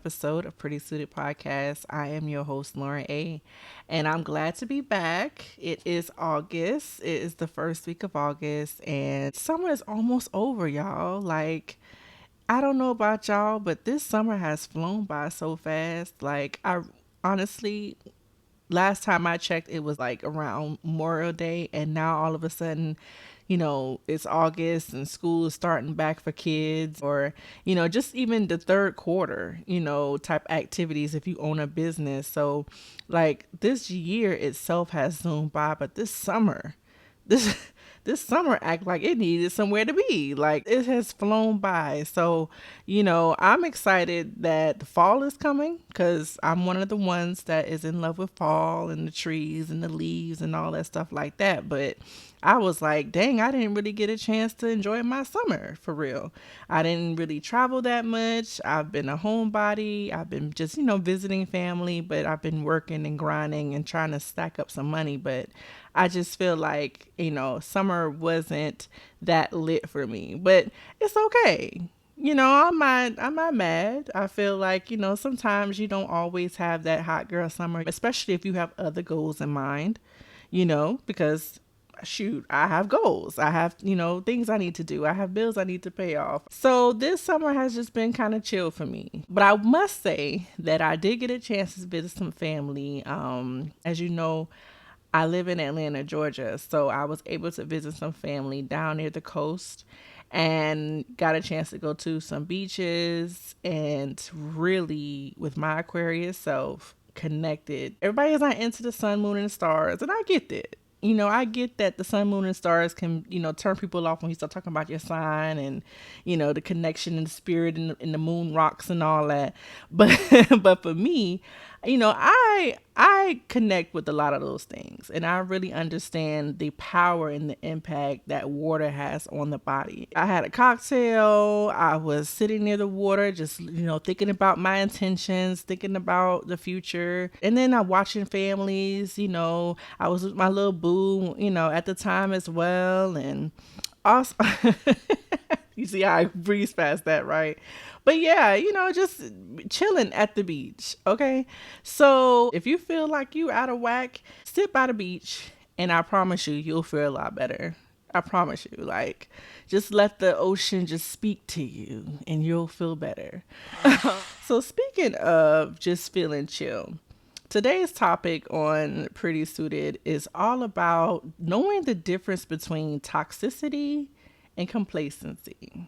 episode of Pretty Suited Podcast. I am your host, Lauren A., and I'm glad to be back. It is August. It is the first week of August, and summer is almost over, y'all. I don't know about y'all, but this summer has flown by so fast. I honestly, last time I checked, it was like around Memorial Day, and now all of a sudden, it's August and school is starting back for kids, or, just even the third quarter, type activities if you own a business. So, this year itself has zoomed by, but this this summer act like it needed somewhere to be. Like it has flown by. So, I'm excited that the fall is coming because I'm one of the ones that is in love with fall and the trees and the leaves and all that stuff like that. But I was like, dang, I didn't really get a chance to enjoy my summer for real. I didn't really travel that much. I've been a homebody. I've been just, visiting family, but I've been working and grinding and trying to stack up some money. But I just feel like, summer wasn't that lit for me, but it's okay. I'm not mad. I feel like, sometimes you don't always have that hot girl summer, especially if you have other goals in mind, because shoot, I have goals. I have, things I need to do. I have bills I need to pay off. So this summer has just been kind of chill for me. But I must say that I did get a chance to visit some family. As you know, I live in Atlanta, Georgia, so I was able to visit some family down near the coast and got a chance to go to some beaches and really, with my Aquarius self, connected. Everybody is not into the sun, moon, and the stars, and I get that. I get that the sun, moon, and stars can, turn people off when you start talking about your sign and, the connection and the spirit and the moon rocks and all that. But, but for me, I connect with a lot of those things, and I really understand the power and the impact that water has on the body. I had a cocktail. I was sitting near the water, just thinking about my intentions, thinking about the future, and then I'm watching families. I was with my little boo, at the time as well, and also. You see how I breeze past that, right? But yeah, just chilling at the beach. Okay. So if you feel like you out of whack, sit by the beach and I promise you, you'll feel a lot better. I promise you. Just let the ocean just speak to you and you'll feel better. So speaking of just feeling chill, today's topic on Pretty Suited is all about knowing the difference between toxicity and complacency.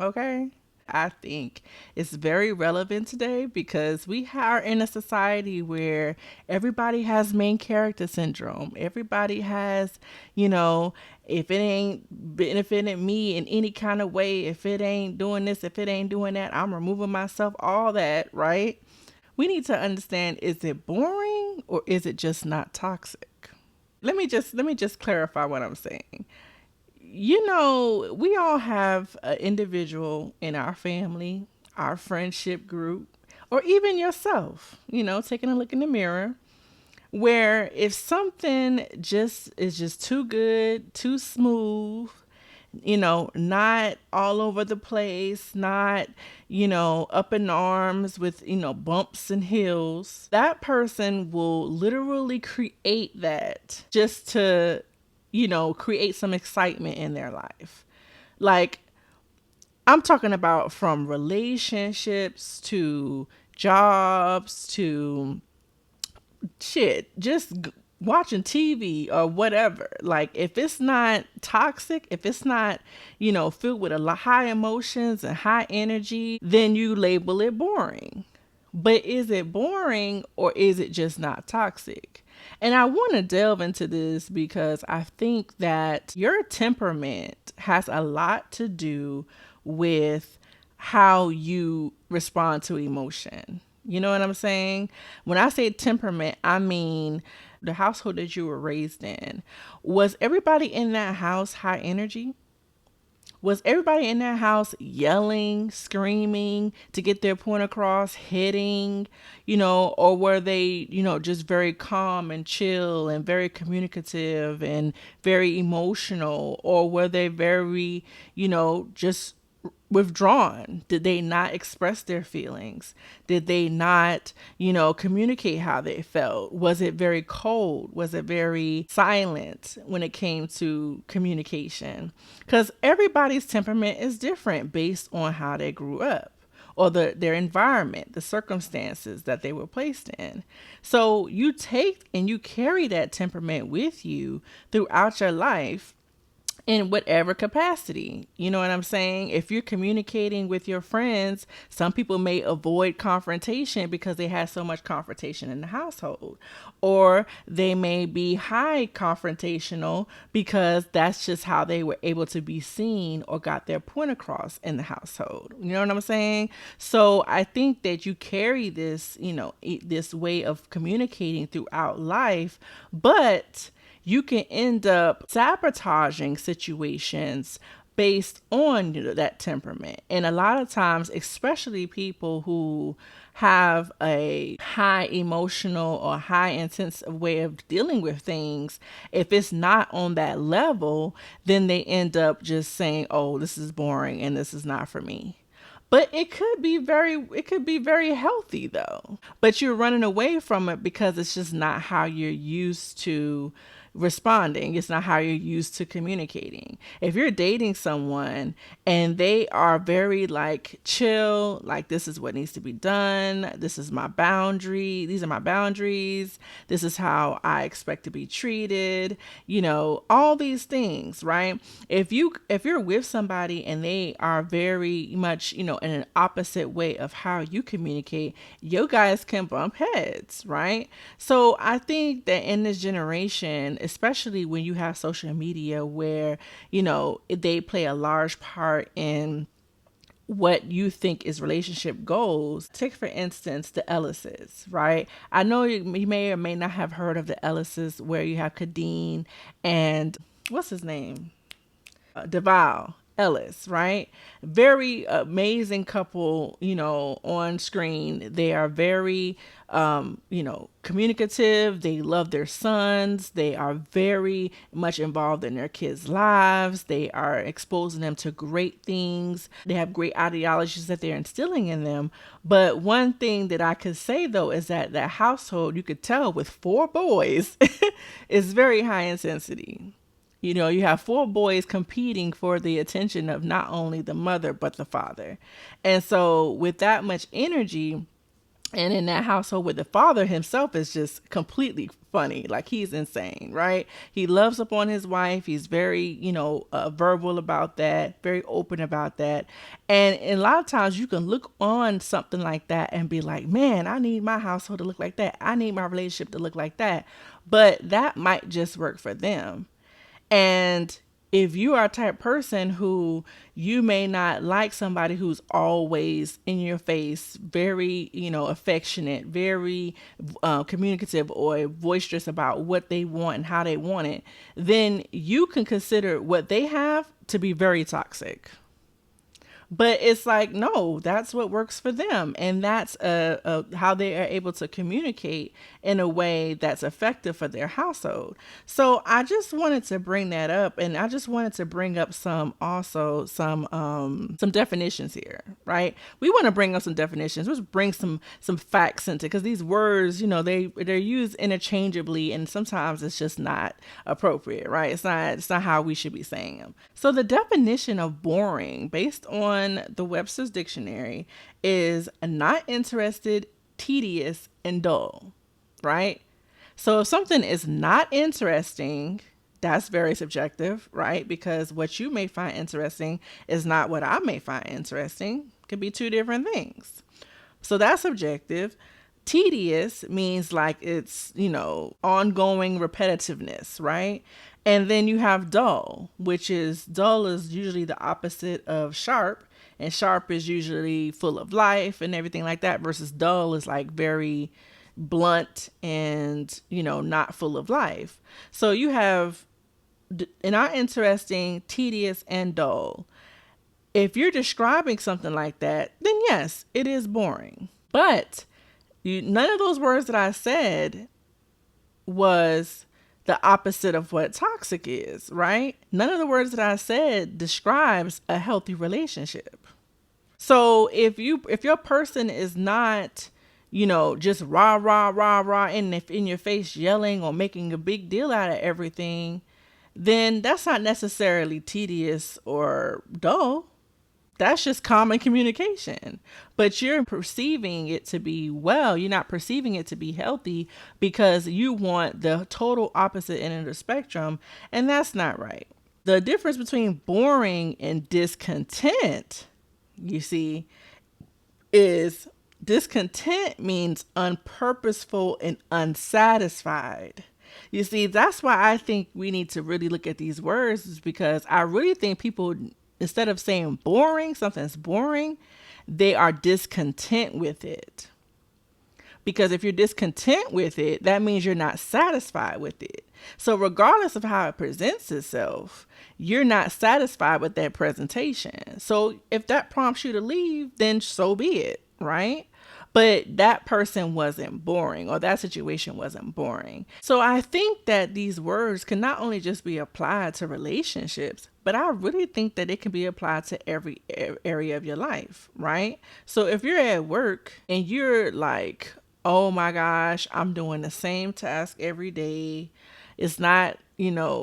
Okay. I think it's very relevant today because we are in a society where everybody has main character syndrome. Everybody has, if it ain't benefiting me in any kind of way, if it ain't doing this, if it ain't doing that, I'm removing myself, all that, right? We need to understand, is it boring or is it just not toxic? Let me just clarify what I'm saying. We all have an individual in our family, our friendship group, or even yourself, taking a look in the mirror, where if something just is just too good, too smooth, not all over the place, not, up in arms with, bumps and hills, that person will literally create that just to create some excitement in their life. Like, I'm talking about from relationships to jobs to shit, watching TV or whatever. Like, if it's not toxic, if it's not, filled with a lot high emotions and high energy, then you label it boring. But is it boring or is it just not toxic? And I want to delve into this because I think that your temperament has a lot to do with how you respond to emotion. You know what I'm saying? When I say temperament, I mean the household that you were raised in. Was everybody in that house high energy? Was everybody in that house yelling, screaming to get their point across, hitting, or were they, just very calm and chill and very communicative and very emotional? Or were they very, just withdrawn? Did they not express their feelings? Did they not, communicate how they felt? Was it very cold? Was it very silent when it came to communication? Because everybody's temperament is different based on how they grew up or their environment, the circumstances that they were placed in. So you take and you carry that temperament with you throughout your life in whatever capacity. You know what I'm saying? If you're communicating with your friends, some people may avoid confrontation because they had so much confrontation in the household. Or they may be high confrontational because that's just how they were able to be seen or got their point across in the household. You know what I'm saying? So I think that you carry this, this way of communicating throughout life, but you can end up sabotaging situations based on that temperament. And a lot of times, especially people who have a high emotional or high intensive way of dealing with things, if it's not on that level, then they end up just saying, oh, this is boring and this is not for me. But it could be very healthy though. But you're running away from it because it's just not how you're used to responding. It's not how you're used to communicating. If you're dating someone and they are very like chill, like this is what needs to be done, this is my boundary, these are my boundaries, this is how I expect to be treated, all these things, right? If you're with somebody and they are very much, in an opposite way of how you communicate, you guys can bump heads, right? So I think that in this generation, especially when you have social media where, they play a large part in what you think is relationship goals. Take, for instance, the Ellises, right? I know you may or may not have heard of the Ellises, where you have Kadeen and what's his name? Deval Ellis, right? Very amazing couple, on screen. They are very, communicative. They love their sons. They are very much involved in their kids' lives. They are exposing them to great things. They have great ideologies that they're instilling in them. But one thing that I could say though is that household, you could tell with 4 boys, is very high intensity. You have 4 boys competing for the attention of not only the mother, but the father. And so with that much energy, and in that household where the father himself is just completely funny, like he's insane, right? He loves upon his wife. He's very, verbal about that, very open about that. And a lot of times you can look on something like that and be like, man, I need my household to look like that. I need my relationship to look like that. But that might just work for them. And if you are a type person who you may not like somebody who's always in your face, very, affectionate, very communicative or boisterous about what they want and how they want it, then you can consider what they have to be very toxic. But it's like, no, that's what works for them. And that's how they are able to communicate in a way that's effective for their household. So I just wanted to bring that up. And I just wanted to bring up some definitions here, right? We want to bring up some definitions. Let's bring some facts into, because these words, they're used interchangeably and sometimes it's just not appropriate, right? It's not how we should be saying them. So the definition of boring based on the Webster's dictionary is not interested, tedious, and dull, right? So if something is not interesting, that's very subjective, right? Because what you may find interesting is not what I may find interesting. It could be 2 different things. So that's subjective. Tedious means like it's, ongoing repetitiveness, right? And then you have dull, which is usually the opposite of sharp. And sharp is usually full of life and everything like that, versus dull is like very blunt and, not full of life. So you have not interesting, tedious, and dull. If you're describing something like that, then yes, it is boring. But none of those words that I said was the opposite of what toxic is, right? None of the words that I said describes a healthy relationship. So if your person is not, just rah rah rah rah in your face yelling or making a big deal out of everything, then that's not necessarily tedious or dull. That's just common communication. But you're perceiving it to be well, you're not perceiving it to be healthy because you want the total opposite end of the spectrum, and that's not right. The difference between boring and discontent, you see, is discontent means unpurposeful and unsatisfied. You see, that's why I think we need to really look at these words, is because I really think people, instead of saying boring, something's boring, they are discontent with it. Because if you're discontent with it, that means you're not satisfied with it. So regardless of how it presents itself, you're not satisfied with that presentation. So if that prompts you to leave, then so be it, right? But that person wasn't boring, or that situation wasn't boring. So I think that these words can not only just be applied to relationships, but I really think that it can be applied to every area of your life, right? So if you're at work and you're like, oh my gosh, I'm doing the same task every day. It's not,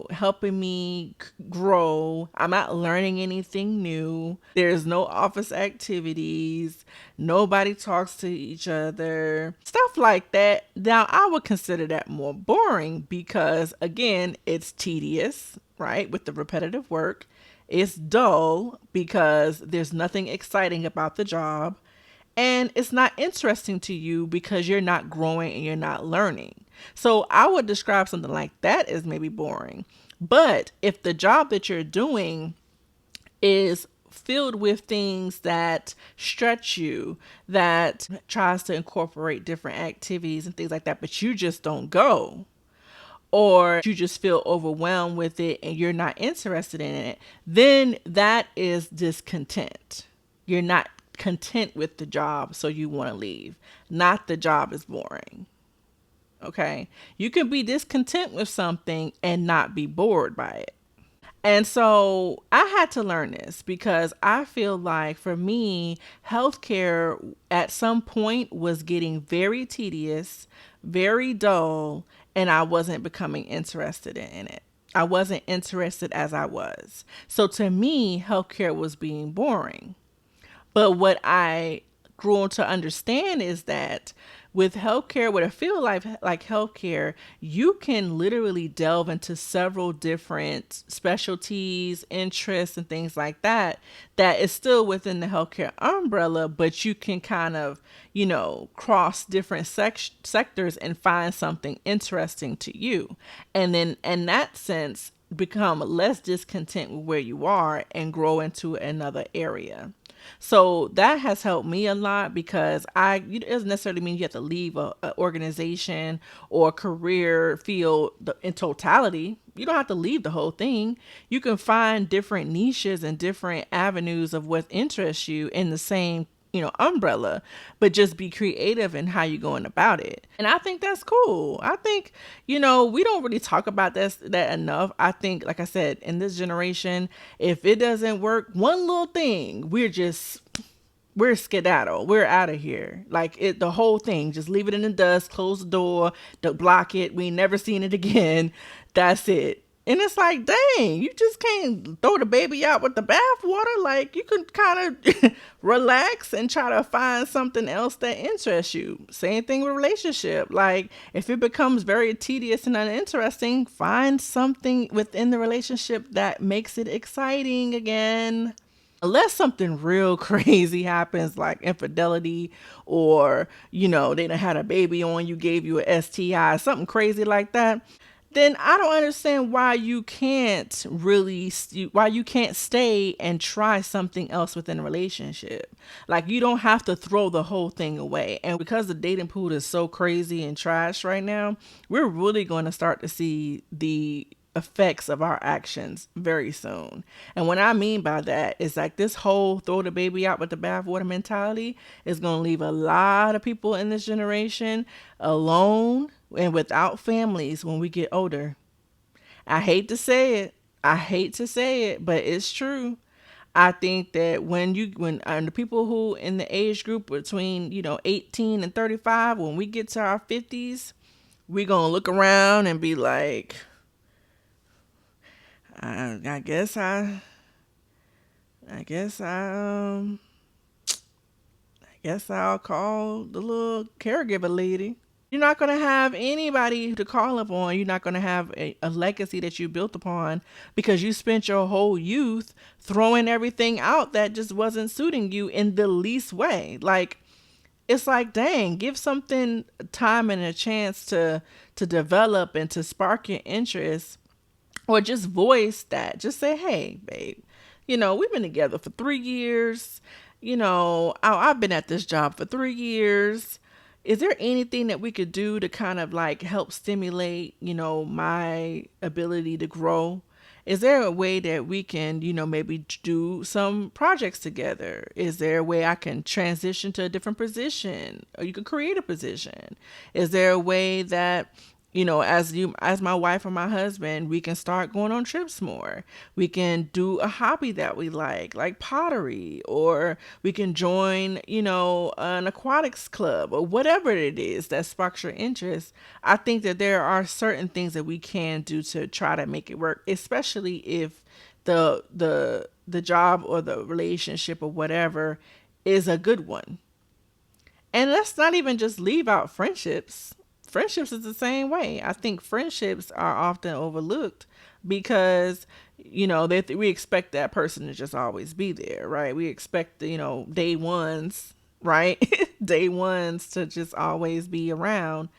helping me grow. I'm not learning anything new. There's no office activities. Nobody talks to each other. Stuff like that. Now, I would consider that more boring because, again, it's tedious, right? With the repetitive work. It's dull because there's nothing exciting about the job. And it's not interesting to you because you're not growing and you're not learning. So I would describe something like that as maybe boring. But if the job that you're doing is filled with things that stretch you, that tries to incorporate different activities and things like that, but you just don't go, or you just feel overwhelmed with it and you're not interested in it, then that is discontent. You're not content with the job, so you want to leave. Not the job is boring. Okay? You can be discontent with something and not be bored by it. And so I had to learn this because I feel like for me, healthcare at some point was getting very tedious, very dull, and I wasn't becoming interested in it. I wasn't interested as I was. So to me, healthcare was being boring. But what I grew to understand is that with healthcare, with a field like healthcare, you can literally delve into several different specialties, interests, and things like that, that is still within the healthcare umbrella, but you can kind of, cross different sectors and find something interesting to you. And then in that sense, become less discontent with where you are and grow into another area. So that has helped me a lot because it doesn't necessarily mean you have to leave a organization or career field in totality. You don't have to leave the whole thing. You can find different niches and different avenues of what interests you in the same umbrella, but just be creative in how you're going about it. And I think that's cool. I think, we don't really talk about that enough. I think, like I said, in this generation, if it doesn't work, one little thing, we're skedaddle. We're out of here. Like the whole thing, just leave it in the dust, close the door, block it. We ain't never seen it again. That's it. And it's like, dang, you just can't throw the baby out with the bathwater. Like, you can kind of relax and try to find something else that interests you. Same thing with relationship. Like, if it becomes very tedious and uninteresting, find something within the relationship that makes it exciting again. Unless something real crazy happens, like infidelity, or, they done had a baby on you, gave you a STI, something crazy like that, then I don't understand why you can't stay and try something else within a relationship. Like, you don't have to throw the whole thing away. And because the dating pool is so crazy and trash right now, we're really going to start to see the effects of our actions very soon. And what I mean by that is like this whole throw the baby out with the bathwater mentality is going to leave a lot of people in this generation alone and without families when we get older. I hate to say it. I hate to say it, but it's true. I think that when the people who in the age group between 18 and 35, when we get to our 50s, we gonna look around and be like, I guess I guess I guess I'll call the little caregiver lady. You're not going to have anybody to call upon. You're not going to have a legacy that you built upon because you spent your whole youth throwing everything out that just wasn't suiting you in the least way. Like, it's like, dang, give something time and a chance to develop and to spark your interest, or just voice that. Just say, hey, babe, we've been together for 3 years. I've been at this job for 3 years. Is there anything that we could do to kind of like help stimulate, my ability to grow? Is there a way that we can, maybe do some projects together? Is there a way I can transition to a different position, or you could create a position? Is there a way that as my wife or my husband, we can start going on trips more. We can do a hobby that we like pottery, or we can join, an aquatics club, or whatever it is that sparks your interest. I think that there are certain things that we can do to try to make it work, especially if the job or the relationship or whatever is a good one. And let's not even just leave out friendships. Friendships is the same way. I think friendships are often overlooked because, we expect that person to just always be there, right? We expect, day ones, right? Day ones to just always be around.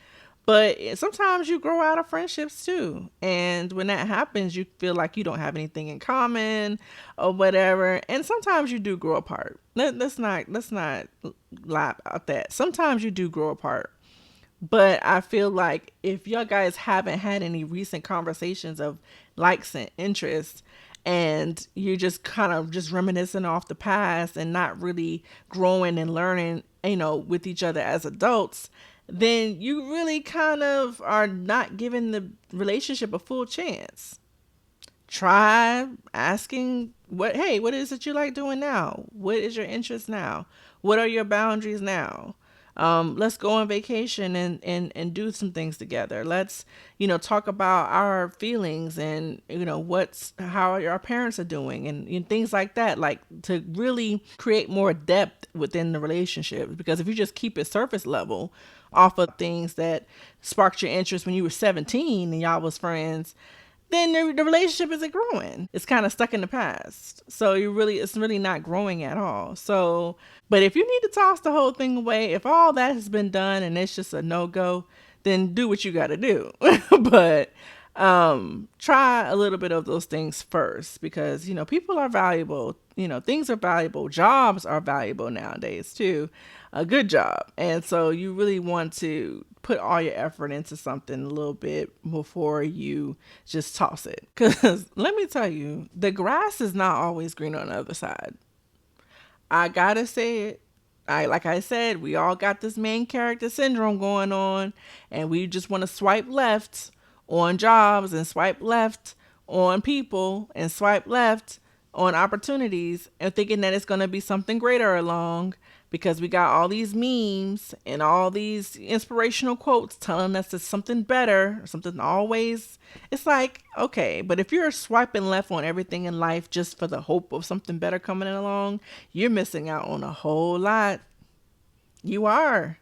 But sometimes you grow out of friendships too. And when that happens, you feel like you don't have anything in common or whatever. And sometimes you do grow apart. Let's not lie about that. Sometimes you do grow apart. But I feel like if y'all guys haven't had any recent conversations of likes and interests, and you're just kind of just reminiscing off the past and not really growing and learning, with each other as adults, then you really kind of are not giving the relationship a full chance. Try asking what is it you like doing now? What is your interest now? What are your boundaries now? Let's go on vacation and do some things together. Let's, talk about our feelings and, how our parents are doing and things like that, like to really create more depth within the relationship. Because if you just keep it surface level off of things that sparked your interest when you were 17 and y'all was friends, then the relationship isn't growing. It's kind of stuck in the past. So it's really not growing at all. So, but if you need to toss the whole thing away, if all that has been done and it's just a no-go, then do what you got to do. But try a little bit of those things first, because people are valuable. Things are valuable. Jobs are valuable nowadays too. A good job. And so you really want to put all your effort into something a little bit before you just toss it. Because let me tell you, the grass is not always green on the other side. I gotta say it. Like I said, we all got this main character syndrome going on, and we just want to swipe left on jobs and swipe left on people and swipe left on opportunities, and thinking that it's going to be something greater along, because we got all these memes and all these inspirational quotes telling us it's something better, something always. It's like, okay, but if you're swiping left on everything in life just for the hope of something better coming along, you're missing out on a whole lot. You are.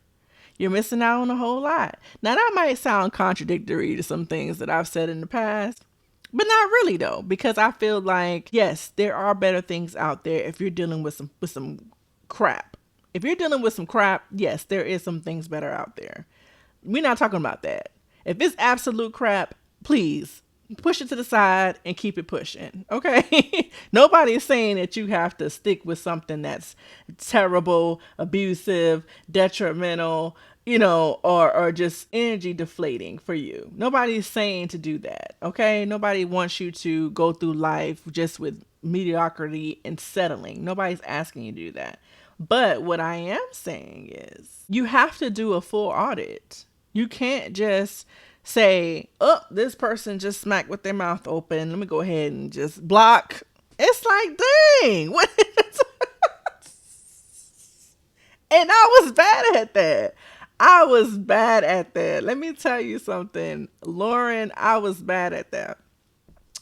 You're missing out on a whole lot. Now, that might sound contradictory to some things that I've said in the past, but not really though, because I feel like, yes, there are better things out there if you're dealing with some crap. If you're dealing with some crap, yes, there is some things better out there. We're not talking about that. If it's absolute crap, please push it to the side and keep it pushing. Okay. Nobody is saying that you have to stick with something that's terrible, abusive, detrimental, or just energy deflating for you. Nobody's saying to do that. Okay. Nobody wants you to go through life just with mediocrity and settling. Nobody's asking you to do that. But what I am saying is you have to do a full audit. You can't just say, oh, this person just smacked with their mouth open. Let me go ahead and just block. It's like, dang, what? And I was bad at that. I was bad at that. Let me tell you something, Lauren, I was bad at that.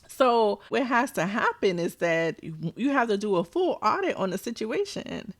So what has to happen is that you have to do a full audit on the situation.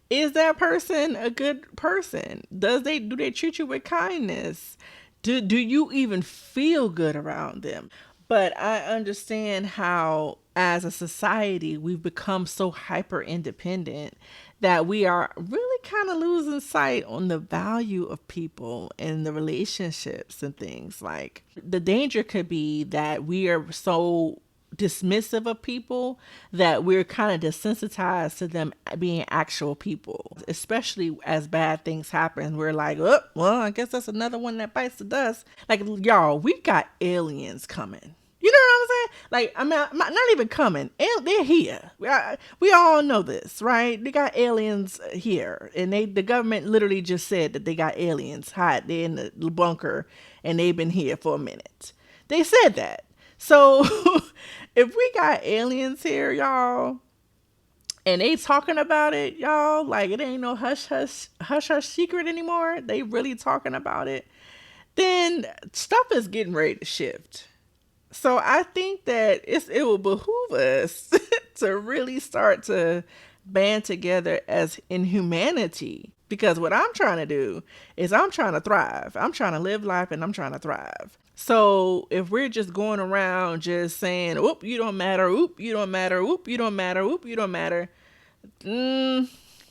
Is that person a good person? Do they treat you with kindness? Do you even feel good around them? But I understand how, as a society, we've become so hyper independent that we are really kind of losing sight on the value of people and the relationships and things. Like, the danger could be that we are so dismissive of people that we're kind of desensitized to them being actual people, especially as bad things happen. We're like, oh, well, I guess that's another one that bites the dust. Like, y'all, we've got aliens coming. You know what I'm saying? Like, I'm not even coming. They're here. We all know this, right? They got aliens here, and the government literally just said that they got aliens hot. They're in the bunker, and they've been here for a minute. They said that. So if we got aliens here, y'all, and they talking about it, y'all, like it ain't no hush hush secret anymore. They really talking about it. Then stuff is getting ready to shift. So I think that it will behoove us to really start to band together as in humanity. Because what I'm trying to do is I'm trying to thrive. I'm trying to live life and I'm trying to thrive. So if we're just going around just saying, oop, you don't matter, oop, you don't matter, oop, you don't matter, oop, you don't matter,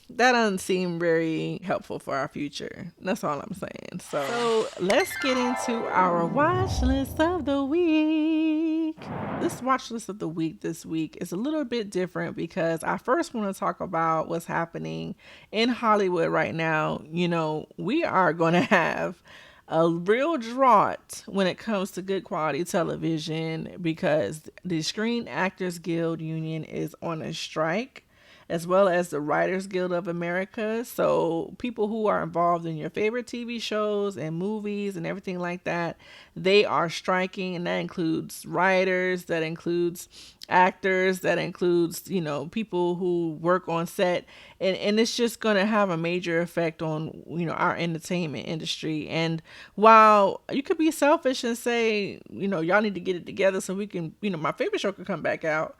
that doesn't seem very helpful for our future. That's all I'm saying. So let's get into our watch list of the week. This watch list of the week this week is a little bit different because I first want to talk about what's happening in Hollywood right now. You know, we are going to have a real drought when it comes to good quality television because the Screen Actors Guild Union is on a strike, as well as the Writers Guild of America. So people who are involved in your favorite TV shows and movies and everything like that, they are striking. And that includes writers, that includes actors, that includes, you know, people who work on set. And it's just going to have a major effect on, you know, our entertainment industry. And while you could be selfish and say, you know, y'all need to get it together so we can, you know, my favorite show could come back out,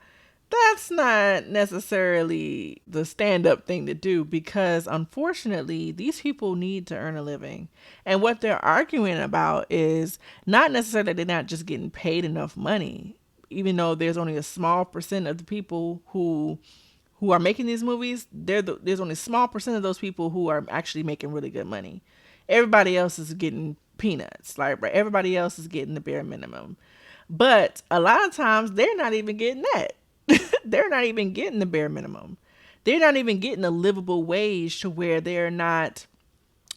that's not necessarily the stand-up thing to do because unfortunately these people need to earn a living, and what they're arguing about is not necessarily they're not just getting paid enough money, even though there's only a small percent of the people who are making these movies. There's only a small percent of those people who are actually making really good money. Everybody else is getting peanuts, like everybody else is getting the bare minimum, but a lot of times they're not even getting that. They're not even getting the bare minimum. They're not even getting a livable wage to where they're not,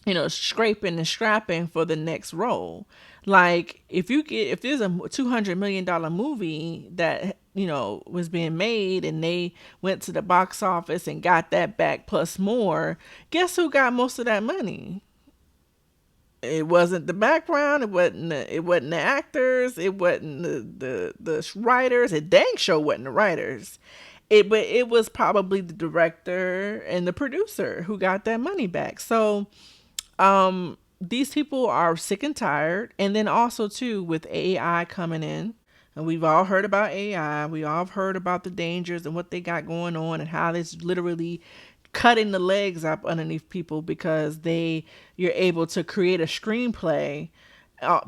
you know, scraping and scrapping for the next role. Like if there's a $200 million movie that, you know, was being made and they went to the box office and got that back plus more, guess who got most of that money? It wasn't the background. It wasn't the actors. It wasn't the writers. It dang sure wasn't the writers. But it was probably the director and the producer who got that money back. So, these people are sick and tired. And then also too, with AI coming in, and we've all heard about AI. We all heard about the dangers and what they got going on and how it's literally cutting the legs up underneath people because you're able to create a screenplay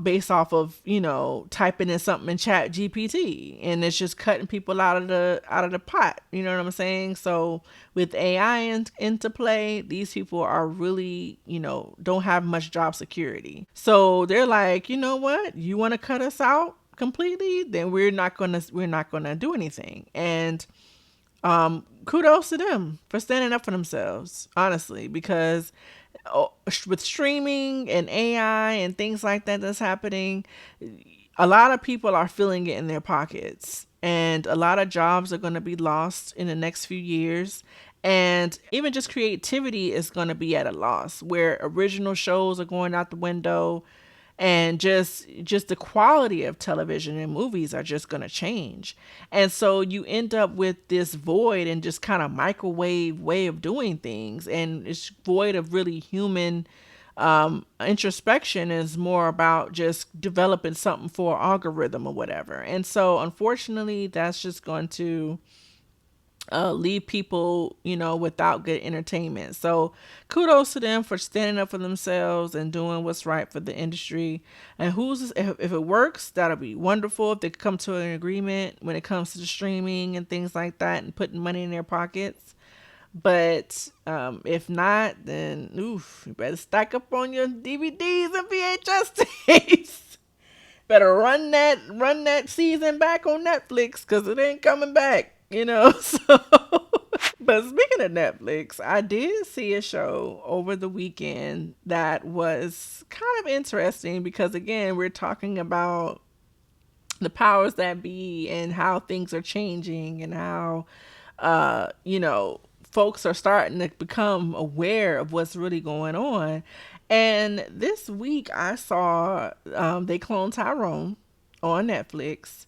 based off of, you know, typing in something in Chat GPT, and it's just cutting people out of the pot. You know what I'm saying? So with AI into play, these people are really, you know, don't have much job security. So they're like, you know what? You want to cut us out completely? Then we're not gonna do anything. And kudos to them for standing up for themselves, honestly, because with streaming and AI and things like that that's happening, a lot of people are feeling it in their pockets, and a lot of jobs are going to be lost in the next few years. And even just creativity is going to be at a loss, where original shows are going out the window. and just the quality of television and movies are just going to change. And so you end up with this void and just kind of microwave way of doing things, and it's void of really human introspection. Is more about just developing something for algorithm or whatever. And so unfortunately that's just going to leave people, without good entertainment. So kudos to them for standing up for themselves and doing what's right for the industry. And if it works, that'll be wonderful. If they come to an agreement when it comes to the streaming and things like that and putting money in their pockets. But if not, then oof, you better stack up on your DVDs and VHS tapes. Better run that season back on Netflix because it ain't coming back. So but speaking of Netflix, I did see a show over the weekend that was kind of interesting because, again, we're talking about the powers that be and how things are changing and how, folks are starting to become aware of what's really going on. And this week I saw they cloned Tyrone on Netflix.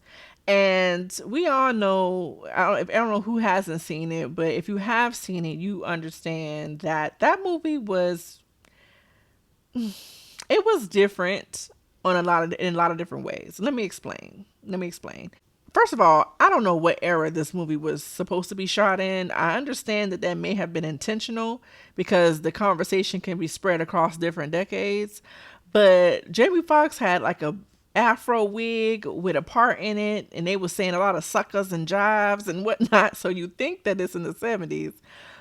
And we all know, I don't know who hasn't seen it, but if you have seen it, you understand that that movie it was different in a lot of different ways. Let me explain. First of all, I don't know what era this movie was supposed to be shot in. I understand that that may have been intentional because the conversation can be spread across different decades. But Jamie Foxx had like a afro wig with a part in it, and they were saying a lot of suckers and jives and whatnot. So you think that it's in the 70s.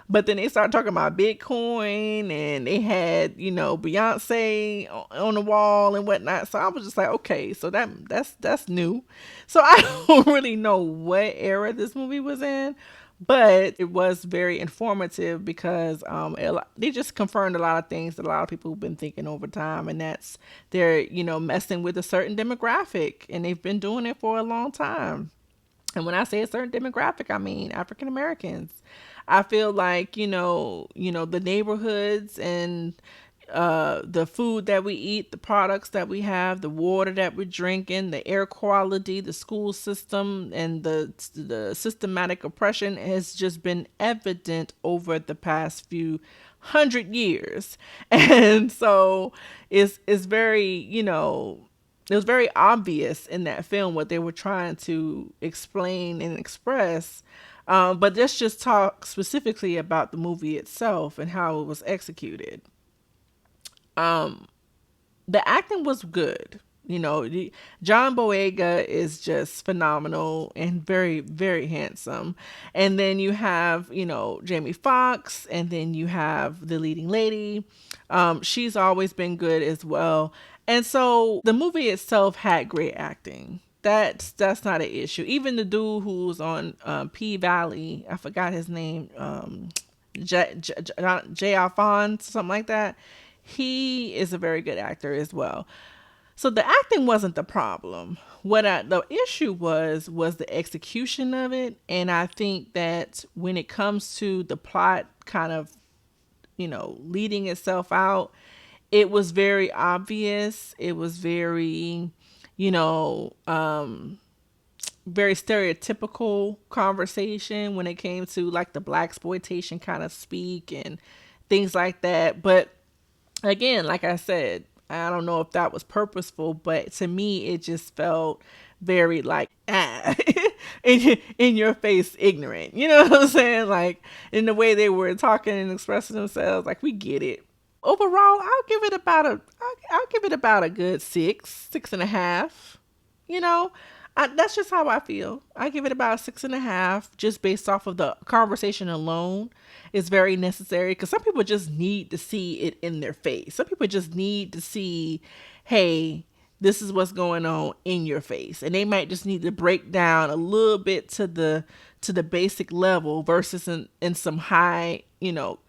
But then they started talking about Bitcoin, and they had, Beyonce on the wall and whatnot. So I was just like, okay, so that's new. So I don't really know what era this movie was in, but it was very informative because they just confirmed a lot of things that a lot of people have been thinking over time, and that's they're messing with a certain demographic, and they've been doing it for a long time. And when I say a certain demographic, I mean African Americans. I feel like, the neighborhoods and the food that we eat, the products that we have, the water that we're drinking, the air quality, the school system, and the systematic oppression has just been evident over the past few hundred years. And so it's very, it was very obvious in that film what they were trying to explain and express. But let's just talk specifically about the movie itself and how it was executed. The acting was good. John Boyega is just phenomenal and very, very handsome. And then you have, Jamie Foxx, and then you have the leading lady. She's always been good as well. And so the movie itself had great acting. That's not an issue. Even the dude who's on P Valley, I forgot his name, J. Alphonse, something like that. He is a very good actor as well. So the acting wasn't the problem. The issue was the execution of it, and I think that when it comes to the plot kind of, leading itself out, it was very obvious. It was very, you know, very stereotypical conversation when it came to like the black exploitation kind of speak and things like that. But again, like I said, I don't know if that was purposeful, but to me, it just felt very like, in your face, ignorant. You know what I'm saying? Like in the way they were talking and expressing themselves, like we get it. Overall, I'll give it about a good 6.5. You know, that's just how I feel. I give it about 6.5, just based off of the conversation alone. Is very necessary because some people just need to see it in their face. Some people just need to see, hey, this is what's going on in your face, and they might just need to break down a little bit to the basic level versus in some high,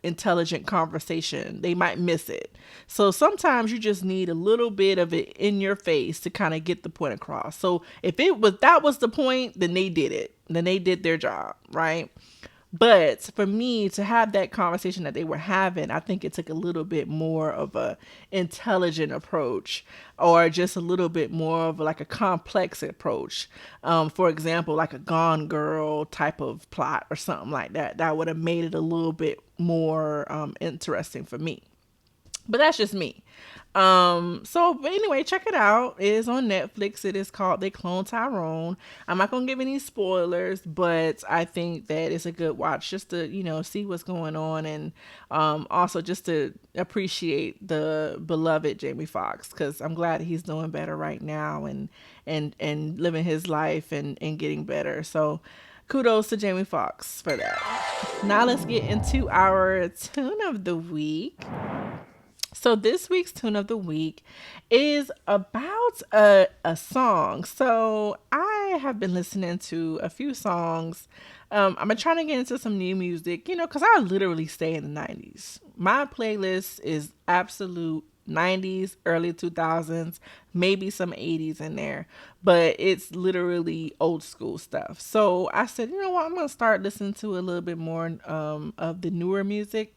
intelligent conversation. They might miss it. So sometimes you just need a little bit of it in your face to kind of get the point across. So if that was the point, then they did it. Then they did their job, right? But for me to have that conversation that they were having, I think it took a little bit more of a intelligent approach, or just a little bit more of like a complex approach. For example, like a Gone Girl type of plot or something like that. That would have made it a little bit more interesting for me. But that's just me. But anyway, check it out. It is on Netflix. It is called They Clone Tyrone. I'm not gonna give any spoilers, but I think that it's a good watch just to, see what's going on, and also just to appreciate the beloved Jamie Foxx, because I'm glad he's doing better right now, and living his life, and getting better. So kudos to Jamie Foxx for that. Now let's get into our tune of the week. So this week's tune of the week is about a song. So I have been listening to a few songs. I've been trying to get into some new music, because I literally stay in the 90s. My playlist is absolute 90s, early 2000s, maybe some 80s in there, but it's literally old school stuff. So I said, you know what, I'm going to start listening to a little bit more of the newer music.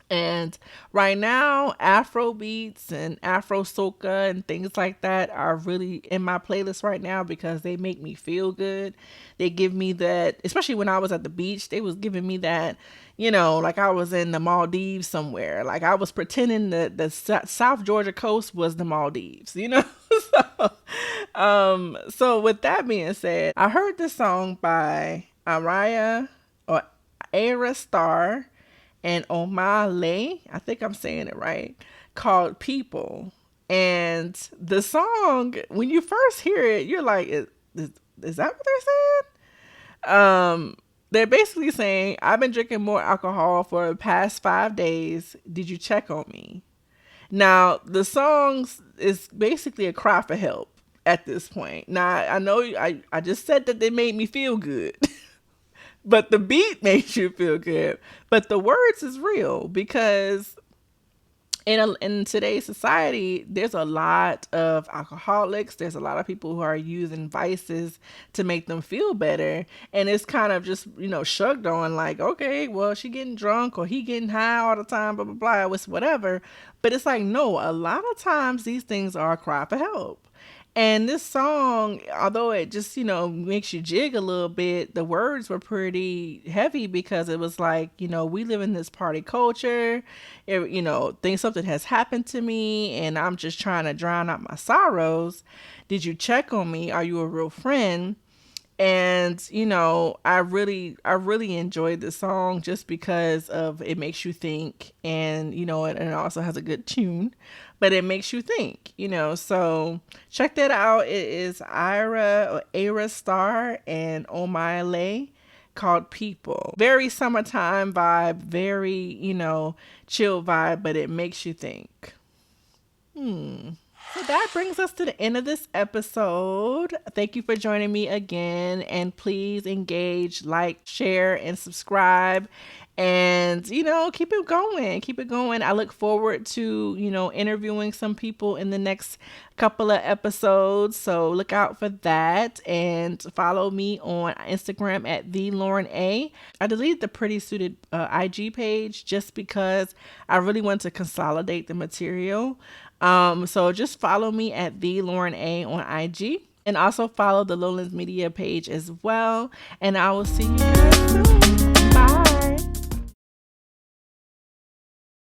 And right now, Afro beats and Afro soca and things like that are really in my playlist right now because they make me feel good. They give me that, especially when I was at the beach, they was giving me that, like I was in the Maldives somewhere. Like I was pretending that the South Georgia coast was the Maldives. So with that being said, I heard this song by Araya or Ara Star and Omale, I think I'm saying it right, called People. And the song, when you first hear it, you're like, is that what they're saying? They're basically saying, I've been drinking more alcohol for the past 5 days. Did you check on me? Now, the song is basically a cry for help at this point. Now, I know I just said that they made me feel good. But the beat makes you feel good. But the words is real, because in today's society, there's a lot of alcoholics. There's a lot of people who are using vices to make them feel better. And it's kind of just, shrugged on like, okay, well, she getting drunk or he getting high all the time, blah, blah, blah, it's whatever. But it's like, no, a lot of times these things are a cry for help. And this song, although it just, makes you jig a little bit, the words were pretty heavy because it was like, we live in this party culture. Think something has happened to me and I'm just trying to drown out my sorrows. Did you check on me? Are you a real friend? And, I really enjoyed the song just because of it makes you think, and, and it also has a good tune, but it makes you think, so check that out. It is Ira Star and Omale, called People. Very summertime vibe, very, chill vibe, but it makes you think. So that brings us to the end of this episode. Thank you for joining me again. And please engage, like, share, and subscribe. And, keep it going. Keep it going. I look forward to, interviewing some people in the next couple of episodes. So look out for that. And follow me on Instagram at @TheLaurenA. I deleted the Pretty Suited IG page just because I really want to consolidate the material. So just follow me at @TheLaurenA on IG, and also follow the Lowlands Media page as well. And I will see you guys soon. Bye.